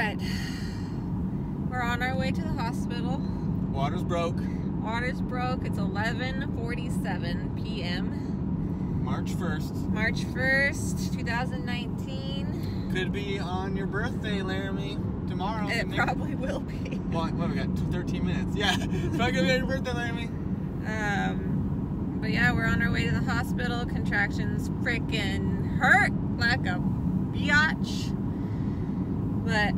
Alright. We're on our way to the hospital. Water's broke. Water's broke. It's 11:47 p.m. March 1st. March 1st, 2019. Could be on your birthday, Laramie. Tomorrow. It probably will be. What we got? 13 minutes. Yeah. It's probably gonna be on your birthday, Laramie. But yeah, we're on our way to the hospital. Contractions freaking hurt like a biatch. But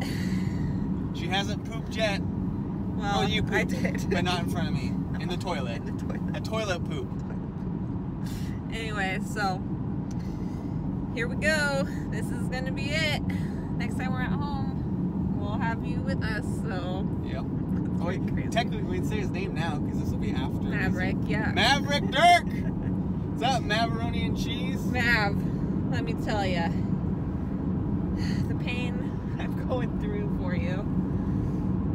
she hasn't pooped yet. Well, you pooped, I did. but not in front of me. In the toilet. In the toilet. A toilet poop. Anyway, so here we go. This is gonna be it. Next time we're at home, we'll have you with us. So yep. Oh, wait, technically we'd say his name now because this will be after. Maverick, yeah. Maverick Dirk. What's up, macaroni and cheese? Mav, let me tell you, the pain I'm going through for you.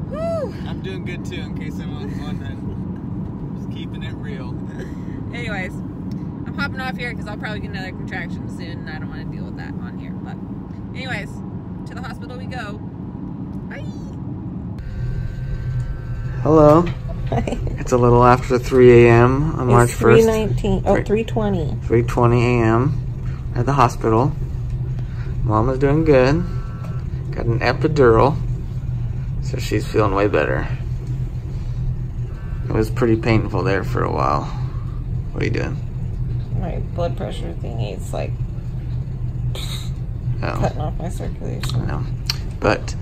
Woo! I'm doing good too, in case anyone's wondering. Just keeping it real. Anyways, I'm hopping off here because I'll probably get another contraction soon, and I don't want to deal with that on here. But anyways, to the hospital we go. Bye. Hello. Hi. It's a little after 3 a.m. on March 1st. 3:19. Oh, 3:20. 3:20 a.m. at the hospital. Mama's doing good. Got an epidural, so she's feeling way better. It was pretty painful there for a while. What are you doing? My blood pressure thingy is like cutting off my circulation. No. But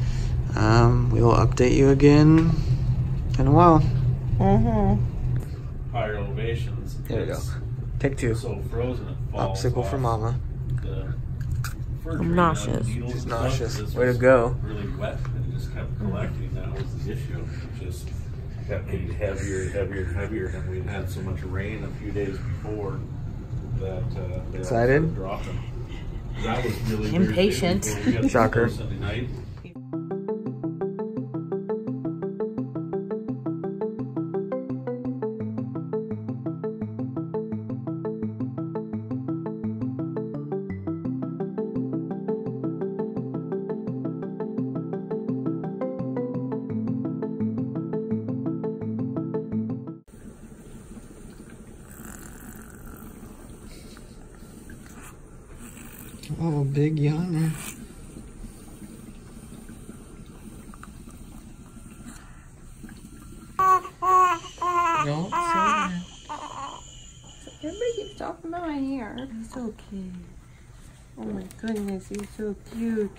we will update you again in a while. Higher elevations. There we go. Take two. So frozen it falls Popsicle off. for Mama. I'm nauseous. She's nauseous. Way to go. Really wet and it just kept collecting. That was the issue. It just kept getting heavier, heavier, heavier. And we'd had so much rain a few days before that they all started dropping. That was really impatient. Shocker. Sunday night. Oh, big yawner. Don't say that. Everybody keeps talking about my hair. It's okay. Oh my goodness, he's so cute.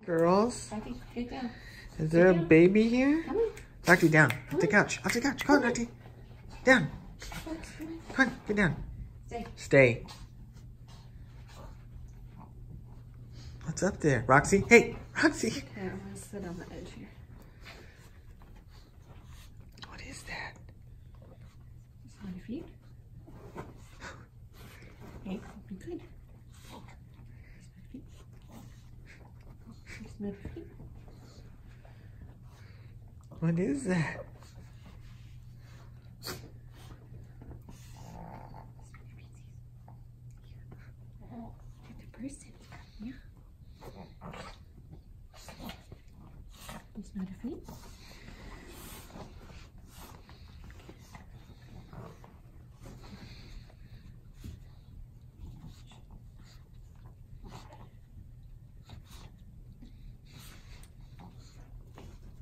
Girls, Get down. is there a baby here? Darty, down. Off the couch. Off the couch. Come on, Darty. Down. Come on, get down. Stay. What's up there? Roxy? Hey, Roxy. Okay, I'm gonna sit on the edge here. What is that? On your feet. Okay, be good. Smell your feet. What is that? The person. Yeah. You smell your feet?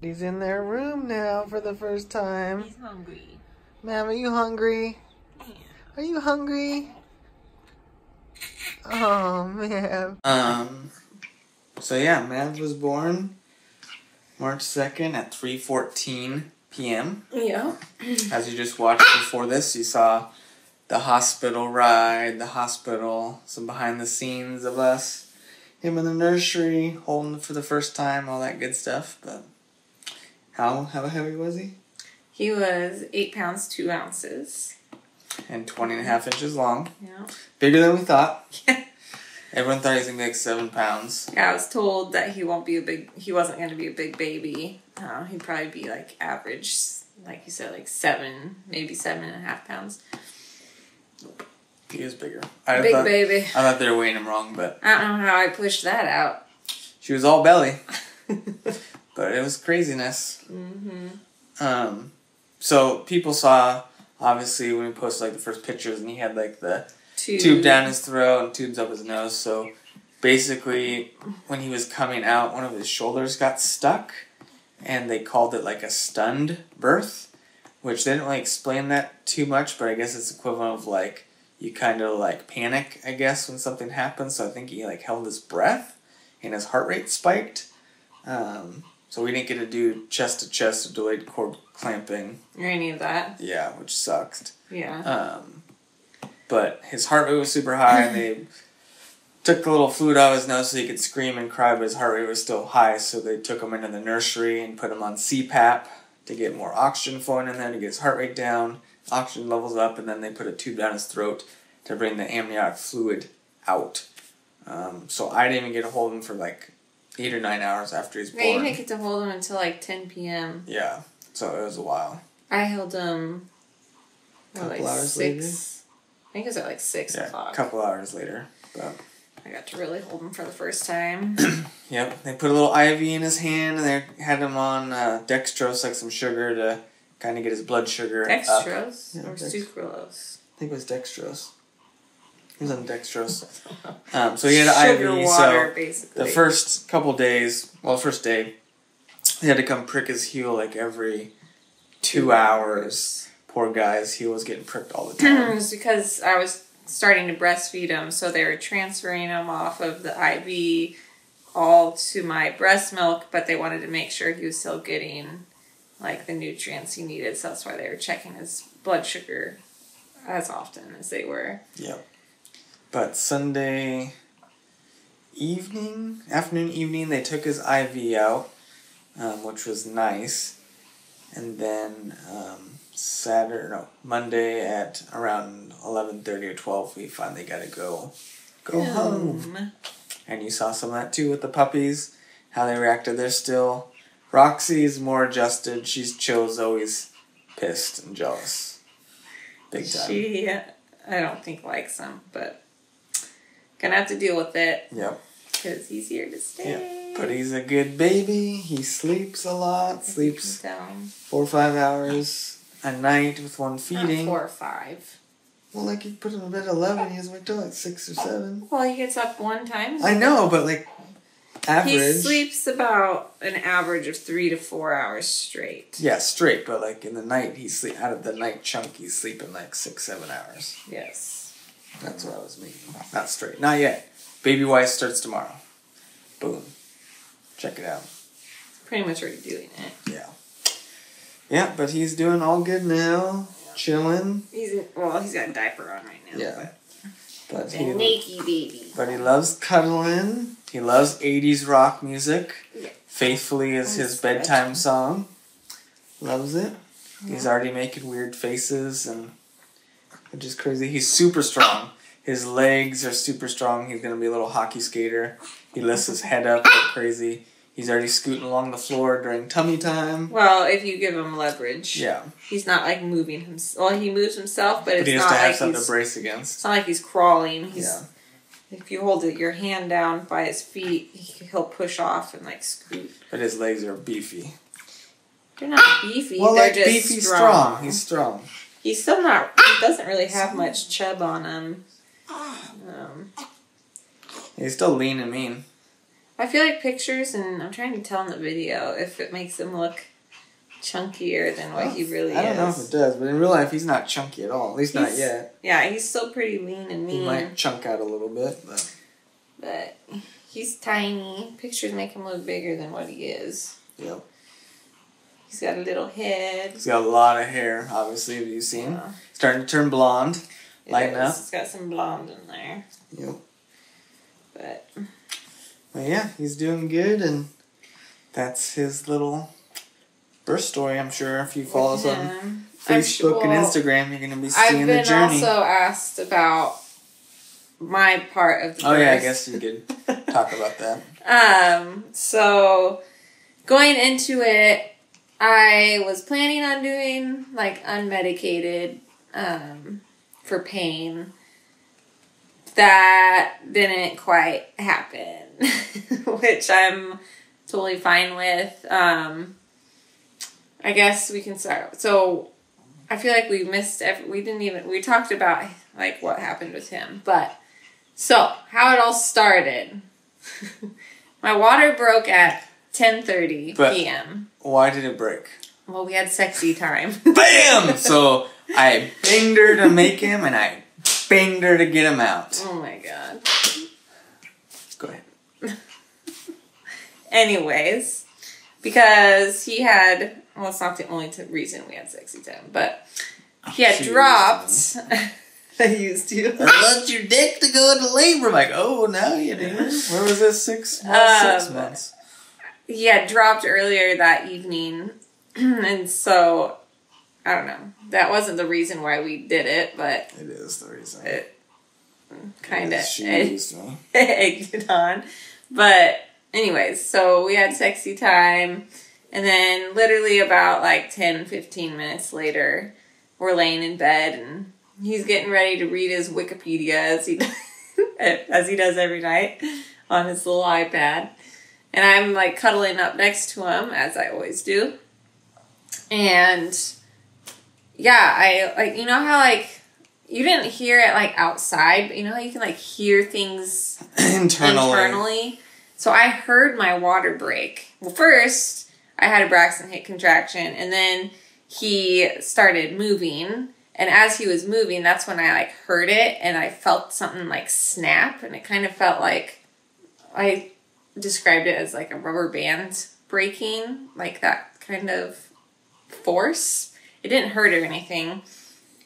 He's in their room now for the first time. He's hungry. Ma'am, are you hungry? Yeah. Are you hungry? Oh, man. So yeah, Mav was born March 2nd at 3:14 p.m. Yeah. As you just watched before this, you saw the hospital ride, the hospital, some behind the scenes of us, him in the nursery, holding for the first time, all that good stuff. But how heavy was he? He was 8 pounds, 2 ounces. And 20.5 inches long. Yeah. Bigger than we thought. Everyone thought he was going to be like 7 pounds. Yeah, I was told that he wasn't going to be a big baby. He'd probably be like average, like you said, like 7, maybe 7.5 pounds. He is bigger. Big baby. I thought they were weighing him wrong, but... I don't know how I pushed that out. She was all belly. But it was craziness. Mm-hmm. So people saw, obviously, when we posted like the first pictures, and he had like the tube down his throat and tubes up his nose. So basically, when he was coming out, one of his shoulders got stuck, and they called it like a stunned birth, which they didn't really explain that too much, but I guess it's equivalent of like you kind of like panic, I guess, when something happens. So I think he like held his breath, and his heart rate spiked. So we didn't get to do chest-to-chest or delayed cord clamping. Or any of that. Yeah, which sucked. Yeah. But his heart rate was super high, and they took the little fluid out of his nose so he could scream and cry, but his heart rate was still high, so they took him into the nursery and put him on CPAP to get more oxygen flowing in there to get his heart rate down, oxygen levels up, and then they put a tube down his throat to bring the amniotic fluid out. So I didn't even get to hold him for like 8 or 9 hours after he's born. Yeah, you didn't get to hold him until like 10 p.m. Yeah, so it was a while. I held him Couple hours later? I think it was at like 6 o'clock. A couple hours later. But I got to really hold him for the first time. Yep, they put a little IV in his hand, and they had him on dextrose, like some sugar, to kind of get his blood sugar Dextrose? up. Or sucralose? I think it was dextrose. He was on dextrose. So he had an Sugar IV, water, so basically. the first couple days, well, the first day, he had to come prick his heel like every 2 hours. Poor guy, his heel was getting pricked all the time. It was because I was starting to breastfeed him, so they were transferring him off of the IV all to my breast milk, but they wanted to make sure he was still getting like the nutrients he needed, so that's why they were checking his blood sugar as often as they were. Yep. But Sunday afternoon, evening, they took his IV out, which was nice. And then Monday at around 11:30 or 12, we finally got to go home. And you saw some of that too with the puppies, how they reacted. They're still... Roxy's more adjusted. She's chill. Zoe's pissed and jealous. Big time. She, I don't think likes him, but gonna have to deal with it. Yep. Because he's here to stay. Yep. But he's a good baby. He sleeps a lot. Sleeps 4 or 5 hours a night with one feeding. Not 4 or 5. Well, like you put him in bed at 11, he doesn't wake till like 6 or 7. Well, he gets up one time. I know, but like average. He sleeps about an average of 3 to 4 hours straight. Yeah, straight, but like in the night, out of the night chunk, he's sleeping like 6-7 hours. Yes. That's what I was meaning. Not straight. Not yet. Baby Wise starts tomorrow. Boom. Check it out. Pretty much already doing it. Yeah. Yeah, but he's doing all good now. Yeah. Chilling. He's got a diaper on right now. Yeah. But a naked baby. But he loves cuddling. He loves 80s rock music. Yeah. Faithfully is his bedtime song. Loves it. Yeah. He's already making weird faces, and which is crazy. He's super strong. His legs are super strong. He's going to be a little hockey skater. He lifts his head up like crazy. He's already scooting along the floor during tummy time. Well, if you give him leverage. Yeah. He's not like moving himself. Well, he moves himself, but it's he has not to have like something to brace against. It's not like he's crawling. If you hold your hand down by his feet, he'll push off and like scoot. But his legs are beefy. They're not beefy. Well, they're like just beefy strong. He's strong. He's still not. He doesn't really have much chub on him. He's still lean and mean. I feel like pictures, and I'm trying to tell in the video if it makes him look chunkier than what he really is. I don't know if it does, but in real life, he's not chunky at all. At least not yet. Yeah, he's still pretty lean and mean. He might chunk out a little bit, but He's tiny. Pictures make him look bigger than what he is. Yep. He's got a little head. He's got a lot of hair, obviously, have you seen? Yeah. Starting to turn blonde. Lighten up. He's got some blonde in there. Yep. But yeah, he's doing good, and that's his little birth story, I'm sure. If you follow us on Facebook and Instagram, you're going to be seeing the journey. I've been also asked about my part of the birth. Oh, yeah, I guess you could talk about that. So, going into it, I was planning on doing, like, unmedicated for pain. That didn't quite happen, which I'm totally fine with. I guess we can start. So, I feel like we missed we talked about, like, what happened with him. But, so, how it all started. My water broke at 10:30 p.m. Why did it break? Well, we had sexy time. Bam! So, I banged her to make him, and I banged her to get him out. Oh, my God. Go ahead. Anyways, because he had, well, it's not the only reason we had sexy time, but he had dropped. I used you. I want your dick to go into labor. I'm like, oh, now you do. Where was this? 6 months? 6 months. He had dropped earlier that evening, and so, I don't know. That wasn't the reason why we did it, but it is the reason. It kind of egged it on. But anyways, so we had sexy time, and then literally about like 10, 15 minutes later, we're laying in bed, and he's getting ready to read his Wikipedia as he does every night on his little iPad. And I'm like cuddling up next to him, as I always do. And yeah, I like, you know how like you didn't hear it like outside, but you know how you can like hear things internally? So I heard my water break. Well, first I had a Braxton Hicks contraction, and then he started moving. And as he was moving, that's when I like heard it, and I felt something like snap, and it kind of felt like, I described it as like a rubber band breaking, like that kind of force. It didn't hurt or anything.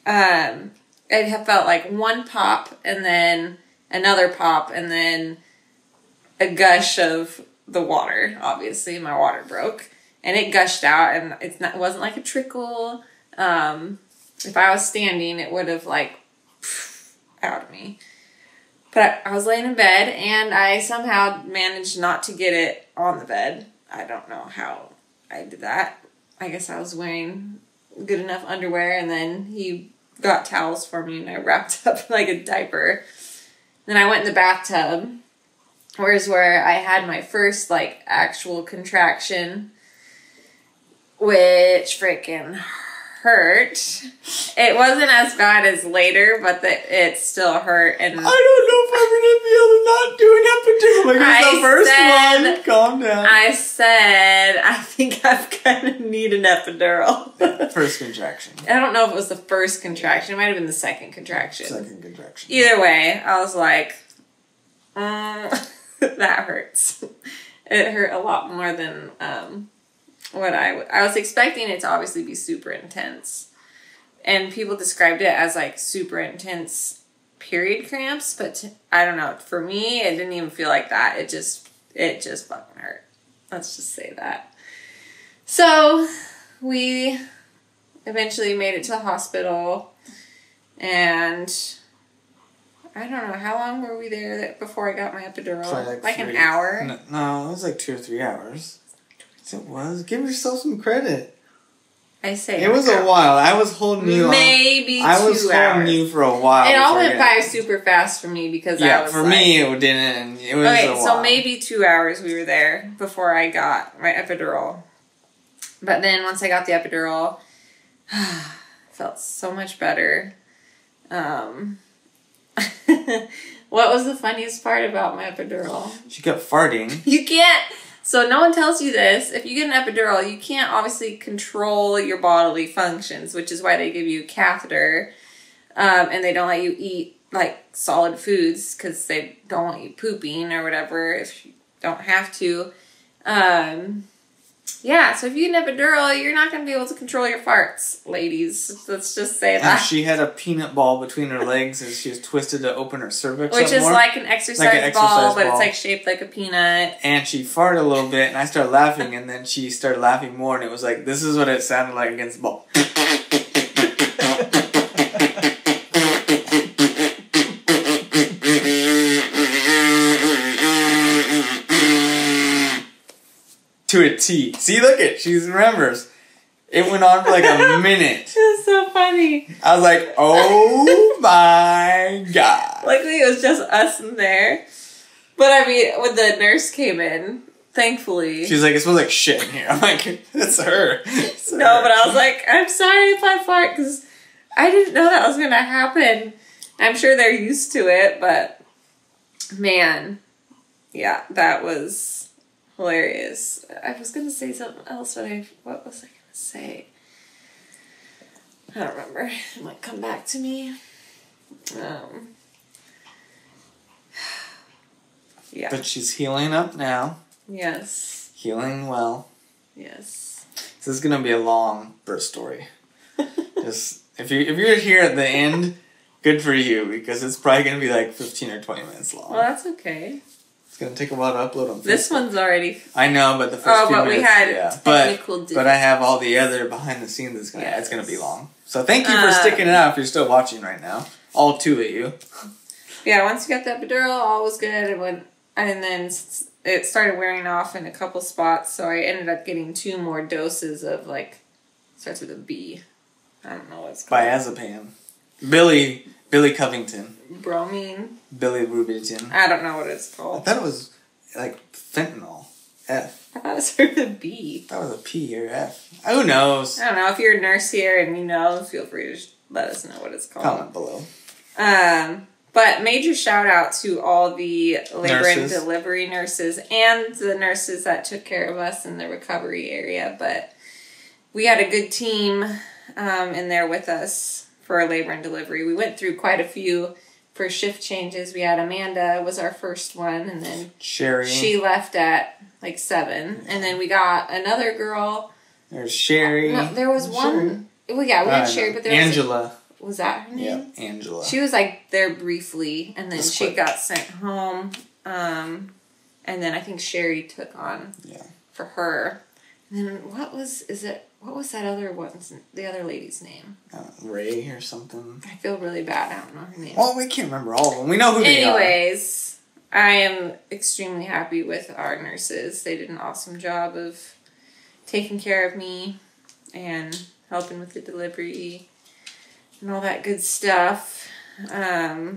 It had felt like one pop, and then another pop, and then a gush of the water. Obviously, my water broke, and it gushed out, and it wasn't like a trickle. If I was standing, it would have like out of me. But I was laying in bed, and I somehow managed not to get it on the bed. I don't know how I did that. I guess I was wearing good enough underwear, and then he got towels for me, and I wrapped up like a diaper. Then I went in the bathtub, where I had my first like actual contraction, which freaking hurt. It wasn't as bad as later, but it still hurt. And I don't know if I'm gonna be able to not do an epidural. Like, it's the first one. Calm down. I said, I think I'm gonna need an epidural. First contraction. I don't know if it was the first contraction. It might have been the second contraction. Second contraction. Either way, I was like, that hurts. It hurt a lot more than what I was expecting it to obviously be super intense. And people described it as like super intense period cramps, but I don't know. For me, it didn't even feel like that. It just fucking hurt. Let's just say that. So we eventually made it to the hospital, and I don't know, how long were we there before I got my epidural? Like an hour? No, it was like 2 or 3 hours. It was. Give yourself some credit. I say it was a while. I was holding you. Maybe 2 hours. I was holding you for a while. It all went by super fast for me because I was for me it didn't. It was okay, a while. So maybe 2 hours we were there before I got my epidural. But then once I got the epidural, I felt so much better. What was the funniest part about my epidural? She kept farting. You can't. So no one tells you this. If you get an epidural, you can't obviously control your bodily functions, which is why they give you a catheter, and they don't let you eat like solid foods because they don't want you pooping or whatever if you don't have to. Yeah, so if you get an epidural, you're not going to be able to control your farts, ladies. Let's just say that. And she had a peanut ball between her legs as she was twisted to open her cervix. Which is more. like an exercise ball, but it's like shaped like a peanut. And she farted a little bit, and I started laughing, and then she started laughing more, and it was like, this is what it sounded like against the ball. To a T. See, look it. She remembers. It went on for like a minute. It was so funny. I was like, oh my God. Luckily, it was just us in there. But I mean, when the nurse came in, thankfully. She was like, it smells like shit in here. I'm like, it's her. No, but I was like, I'm sorry if I fart because I didn't know that was going to happen. I'm sure they're used to it, but man, yeah, that was hilarious. I was going to say something else, but what was I going to say? I don't remember. It might come back to me. Yeah. But she's healing up now. Yes. Healing well. Yes. This is going to be a long birth story. Just if you're here at the end, good for you, because it's probably going to be like 15 or 20 minutes long. Well, that's okay. It's going to take a while to upload on Facebook. This one's already... I know, but the first few minutes... we had technical difficulties. But I have all the other behind the scenes. It's going to be long. So thank you for sticking it out if you're still watching right now. All two of you. Yeah, once you got the epidural, all was good. And then it started wearing off in a couple spots, so I ended up getting 2 more doses of, like... Starts with a B. I don't know what it's called. Diazepam. Billy Covington. Bromine. Billy Rubiton. I don't know what it's I called. thought it was like fentanyl. F. I thought it started with a B. That was a P or F. Who knows? I don't know. If you're a nurse here and you know, feel free to let us know what it's called. Comment below. But major shout out to all the labor and Nurses. delivery nurses and the nurses that took care of us in the recovery area. But we had a good team in there with us for labor and delivery. We went through quite a few for shift changes. We had Amanda was our first one, and then Sherry. she left at like 7. And then we got another girl. There's Sherry. No, there was one. Well, yeah, we had Sherry, but there Angela. was that her name? Yeah, Angela. She was like there briefly, and then she got sent home. And then I think Sherry took on for her. And then what was that other one's, the other lady's name? Ray or something. I feel really bad. I don't know her name. Well, we can't remember all of them. We know who they are. Anyways, I am extremely happy with our nurses. They did an awesome job of taking care of me and helping with the delivery and all that good stuff. Yeah,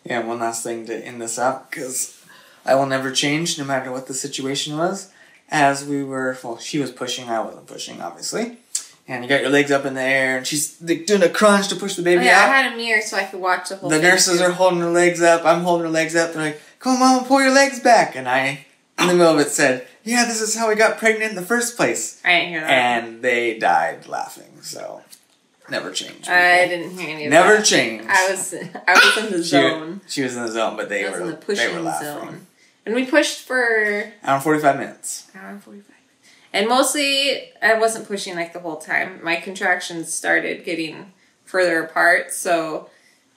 one last thing to end this up, because I will never change no matter what the situation was. As we were, well, she was pushing, I wasn't pushing, obviously. And you got your legs up in the air, and she's doing a crunch to push the baby out. I had a mirror so I could watch the whole thing. The nurses are holding her legs up, I'm holding her legs up, they're like, come on, Mama, pull your legs back. And I, in the middle of it, said, yeah, this is how we got pregnant in the first place. I didn't hear that. And they died laughing, so never changed. People. I didn't hear any of never that. changed. I was in the zone. She was in the zone, but they were in the pushing laughing. zone. And we pushed for... Hour and 45 minutes. Hour and 45. And mostly, I wasn't pushing like the whole time. My contractions started getting further apart, so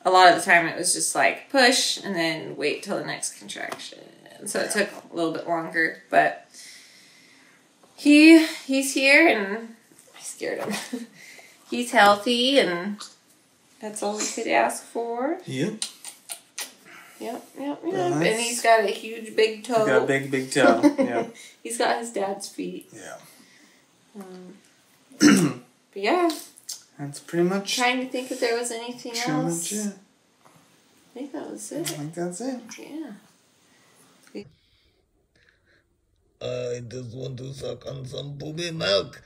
a lot of the time it was just like push and then wait till the next contraction. So it took a little bit longer, but he's here and I scared him. He's healthy and that's all we could ask for. Yep. Yep. Nice. And he's got a huge big toe. He's got a big toe. Yep. He's got his dad's feet. Yeah. But yeah. That's pretty much. Trying to think if there was anything else. Pretty much it. I think that was it. I think that's it. Yeah. I just want to suck on some booby milk.